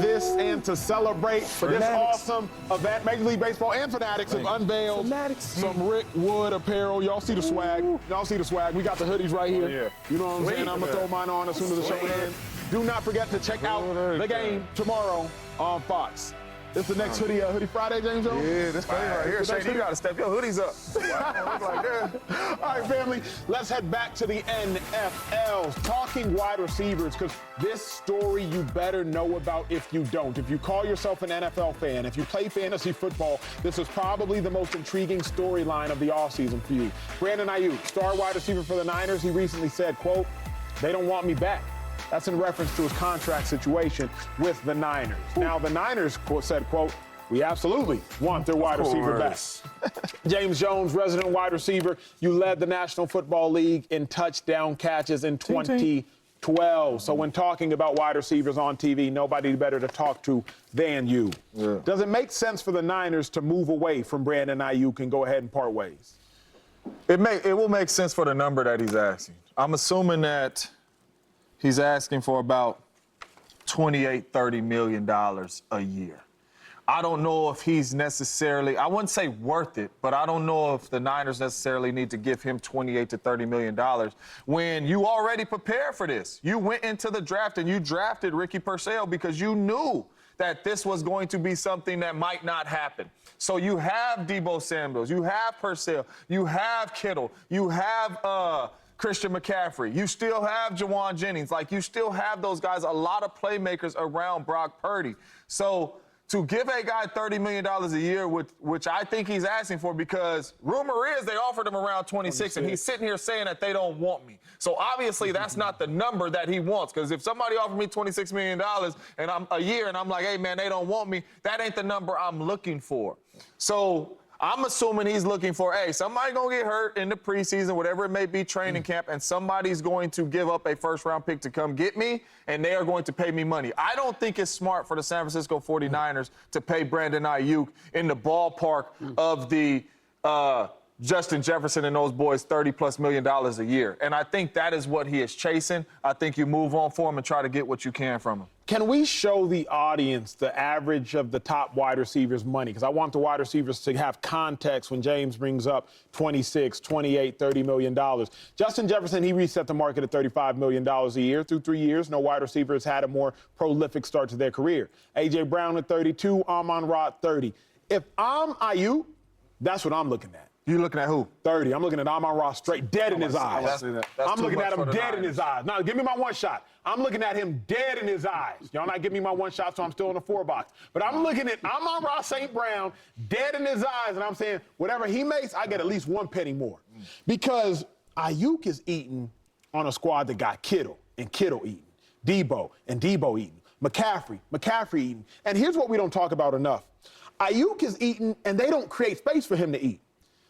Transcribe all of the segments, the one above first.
this and to celebrate for this awesome event. Major League Baseball and Fanatics have unveiled some Rick Wood apparel. Y'all see the swag. Y'all see the swag. We got the hoodies right here. Yeah. You know what I'm saying? I'm going to throw mine on as soon as the show ends. Do not forget to check out the game tomorrow on Fox. It's the next Hoodie Friday, James Jones? Yeah, this thing right here. Shane, you got to step your hoodies up. All right, family, let's head back to the NFL. Talking wide receivers, because this story you better know about if you don't. If you call yourself an NFL fan, if you play fantasy football, this is probably the most intriguing storyline of the offseason for you. Brandon Aiyuk, star wide receiver for the Niners, he recently said, quote, "They don't want me back." That's in reference to his contract situation with the Niners. Now, the Niners said, quote, "We absolutely want their wide receiver back." James Jones, resident wide receiver, you led the National Football League in touchdown catches in 2012. So when talking about wide receivers on TV, nobody better to talk to than you. Yeah. Does it make sense for the Niners to move away from Brandon Aiyuk and go ahead and part ways? It will make sense for the number that he's asking. I'm assuming that he's asking for about $28–30 million a year. I don't know if he's necessarily, I wouldn't say worth it, but I don't know if the Niners necessarily need to give him $28–30 million when you already prepared for this. You went into the draft and you drafted Ricky Purcell because you knew that this was going to be something that might not happen. So you have Deebo Samuels, you have Purcell, you have Kittle, you have Christian McCaffrey. You still have Jawan Jennings. Like, you still have those guys, a lot of playmakers around Brock Purdy. So to give a guy $30 million a year, which I think he's asking for, because rumor is they offered him around 26, and he's sitting here saying that they don't want me. So obviously that's not the number that he wants, because if somebody offered me $26 million and I'm a year and I'm like, hey, man, they don't want me, that ain't the number I'm looking for. So I'm assuming he's looking for, hey, somebody going to get hurt in the preseason, whatever it may be, training camp, and somebody's going to give up a first-round pick to come get me, and they are going to pay me money. I don't think it's smart for the San Francisco 49ers to pay Brandon Aiyuk in the ballpark of the Justin Jefferson and those boys $30+ million a year. And I think that is what he is chasing. I think you move on for him and try to get what you can from him. Can we show the audience the average of the top wide receivers' money? Because I want the wide receivers to have context when James brings up 26, 28, $30 million. Justin Jefferson, he reset the market at $35 million a year. Through 3 years, no wide receiver has had a more prolific start to their career. A.J. Brown at 32, Amon-Ra at 30. If I'm Aiyuk, that's what I'm looking at. You looking at who? 30. I'm looking at Amon-Ra straight dead in his eyes. I'm looking at him dead in his eyes. Now, give me my one shot. I'm looking at him dead in his eyes. Y'all not giving me my one shot, so I'm still in the 4 box. But I'm looking at Amon-Ra St. Brown dead in his eyes, and I'm saying, whatever he makes, I get at least 1 penny more. Because Aiyuk is eating on a squad that got Kittle, and Kittle eating, Deebo, and Deebo eating, McCaffrey eating. And here's what we don't talk about enough. Aiyuk is eating, and they don't create space for him to eat.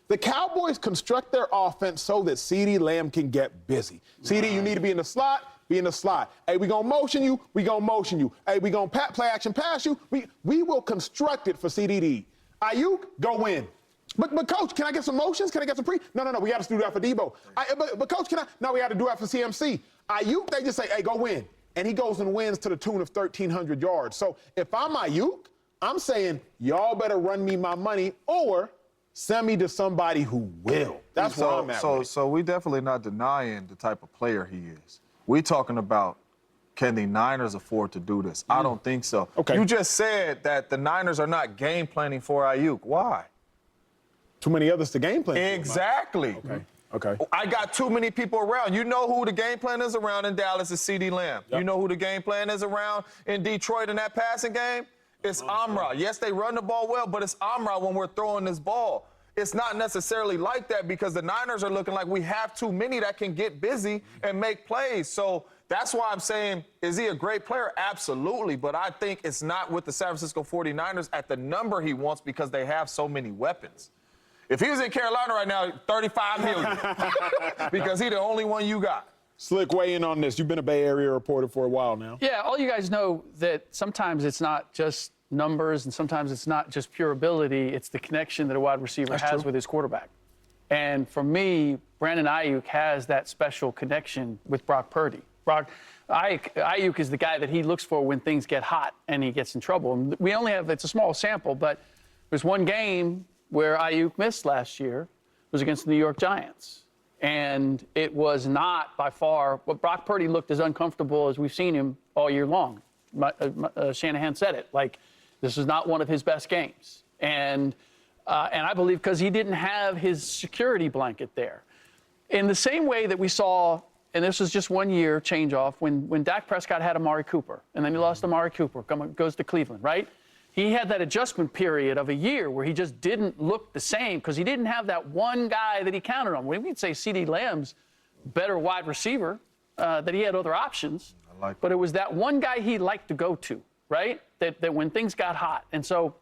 The Cowboys construct their offense so that CeeDee Lamb can get busy. CeeDee, you need to be in the slot, be in the slot. Hey, we gonna motion you, we gonna motion you. Hey, we gonna play action pass you. We will construct it for CeeDee to eat. Aiyuk, go in. But Coach, can I get some motions? Can I get some pre? No, we got to do that for Deebo. But Coach, can I? No, we got to do that for CMC. Aiyuk, they just say, hey, go win. And he goes and wins to the tune of 1,300 yards. So if I'm Aiyuk, I'm saying, y'all better run me my money or send me to somebody who will. That's where I'm at. So we definitely not denying the type of player he is. We talking about, can the Niners afford to do this? I don't think so. Okay. You just said that the Niners are not game planning for Aiyuk. Why? Too many others to game plan. Exactly. Okay. I got too many people around. You know who the game plan is around in Dallas is CeeDee Lamb. Yep. You know who the game plan is around in Detroit in that passing game? It's Amon-Ra. Yes, they run the ball well, but it's Amon-Ra when we're throwing this ball. It's not necessarily like that because the Niners are looking like we have too many that can get busy and make plays. So that's why I'm saying, is he a great player? Absolutely. But I think it's not with the San Francisco 49ers at the number he wants because they have so many weapons. If he was in Carolina right now, $35 million because he's the only one you got. Slick, weigh in on this. You've been a Bay Area reporter for a while now. Yeah, all you guys know that sometimes it's not just numbers and sometimes it's not just pure ability. It's the connection that a wide receiver has with his quarterback. And for me, Brandon Aiyuk has that special connection with Brock Purdy. Brock, Aiyuk is the guy that he looks for when things get hot and he gets in trouble. And we only have, it's a small sample, but there's one game where Aiyuk missed last year. It was against the New York Giants. And it was not by far, but Brock Purdy looked as uncomfortable as we've seen him all year long. Shanahan said it, like, this was not one of his best games. And I believe because he didn't have his security blanket there. In the same way that we saw, and this was just 1 year change off, when Dak Prescott had Amari Cooper, and then he lost Amari Cooper, goes to Cleveland, right? He had that adjustment period of a year where he just didn't look the same because he didn't have that one guy that he counted on. We could say CeeDee Lamb's better wide receiver, that he had other options, but it was that one guy he liked to go to, right? That when things got hot. And so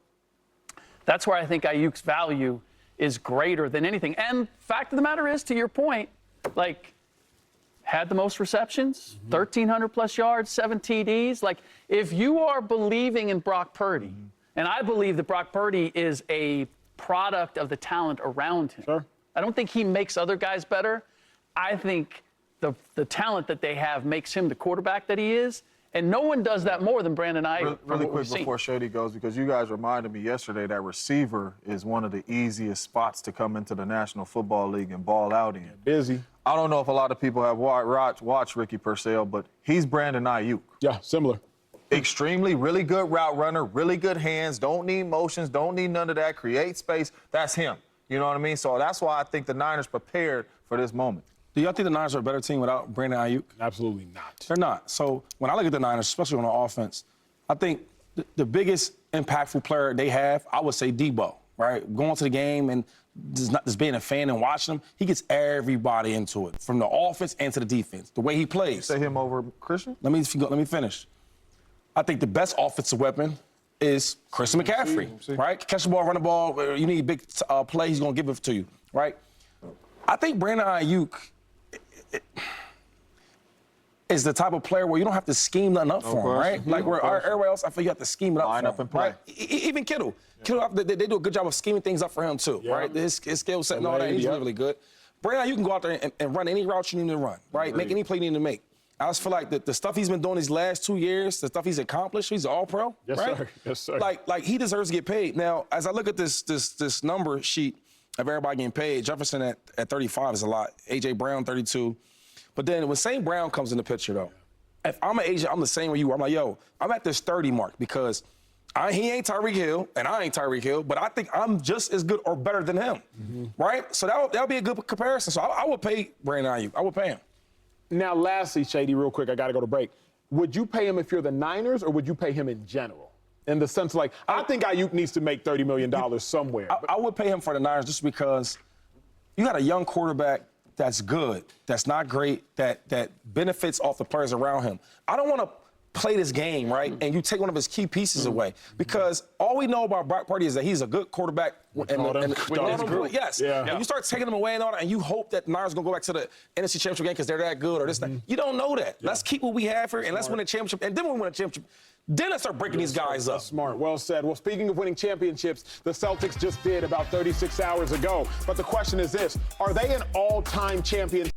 that's where I think Aiyuk's value is greater than anything. And fact of the matter is, to your point, like, had the most receptions, 1,300 plus yards, 7 TDs. Like, if you are believing in Brock Purdy, and I believe that Brock Purdy is a product of the talent around him. Sure. I don't think he makes other guys better. I think the talent that they have makes him the quarterback that he is. And no one does that more than Brandon Aiyuk. Really quick before Shady goes, because you guys reminded me yesterday that receiver is one of the easiest spots to come into the National Football League and ball out in. Busy. I don't know if a lot of people have watched Ricky Purcell, but he's Brandon Aiyuk. Yeah, similar. Extremely, really good route runner, really good hands, don't need motions, don't need none of that, create space. That's him. You know what I mean? So that's why I think the Niners prepared for this moment. Do y'all think the Niners are a better team without Brandon Aiyuk? Absolutely not. They're not. So when I look at the Niners, especially on the offense, I think the biggest impactful player they have, I would say Debo, right? Going to the game and just being a fan and watching him, he gets everybody into it, from the offense and to the defense, the way he plays. Say him over Christian? Let me finish. I think the best offensive weapon is Christian McCaffrey, right? Catch the ball, run the ball. You need a big play, he's going to give it to you, right? I think Brandon Aiyuk is the type of player where you don't have to scheme nothing up for him, right? Like where everybody else, I feel you have to scheme it up Line for up him, and play. right? Even Kittle. They do a good job of scheming things up for him too, right? His skill set and all that, he's really good. Brandon, you can go out there and run any route you need to run, right? Make any play you need to make. I just feel like the stuff he's been doing these last 2 years, the stuff he's accomplished, he's all-pro, Yes, right? sir. Yes, sir. Like he deserves to get paid. Now, as I look at this number sheet of everybody getting paid, Jefferson at 35 is a lot. A.J. Brown, 32. But then when St. Brown comes in the picture, though, if I'm an agent, I'm the same with you. I'm like, yo, I'm at this 30 mark because he ain't Tyreek Hill and I ain't Tyreek Hill, but I think I'm just as good or better than him, right? So that'll be a good comparison. So I would pay Brandon Aiyuk. I would pay him. Now, lastly, Shady, real quick, I got to go to break. Would you pay him if you're the Niners, or would you pay him in general? In the sense, like, I think Aiyuk needs to make $30 million somewhere. I would pay him for the Niners just because you got a young quarterback that's good, that's not great, that benefits off the players around him. I don't want to play this game, right, and you take one of his key pieces away, because all we know about Brock Purdy is that he's a good quarterback. Yes. Yeah. And you start taking him away and all that, and you hope that the Niners going to go back to the NFC Championship game because they're that good or this, that. You don't know that. Let's keep what we have here, and let's win a championship. And then when we win a championship, then let's start breaking these guys up. Smart. Well said. Well, speaking of winning championships, the Celtics just did about 36 hours ago. But the question is this: are they an all-time champion?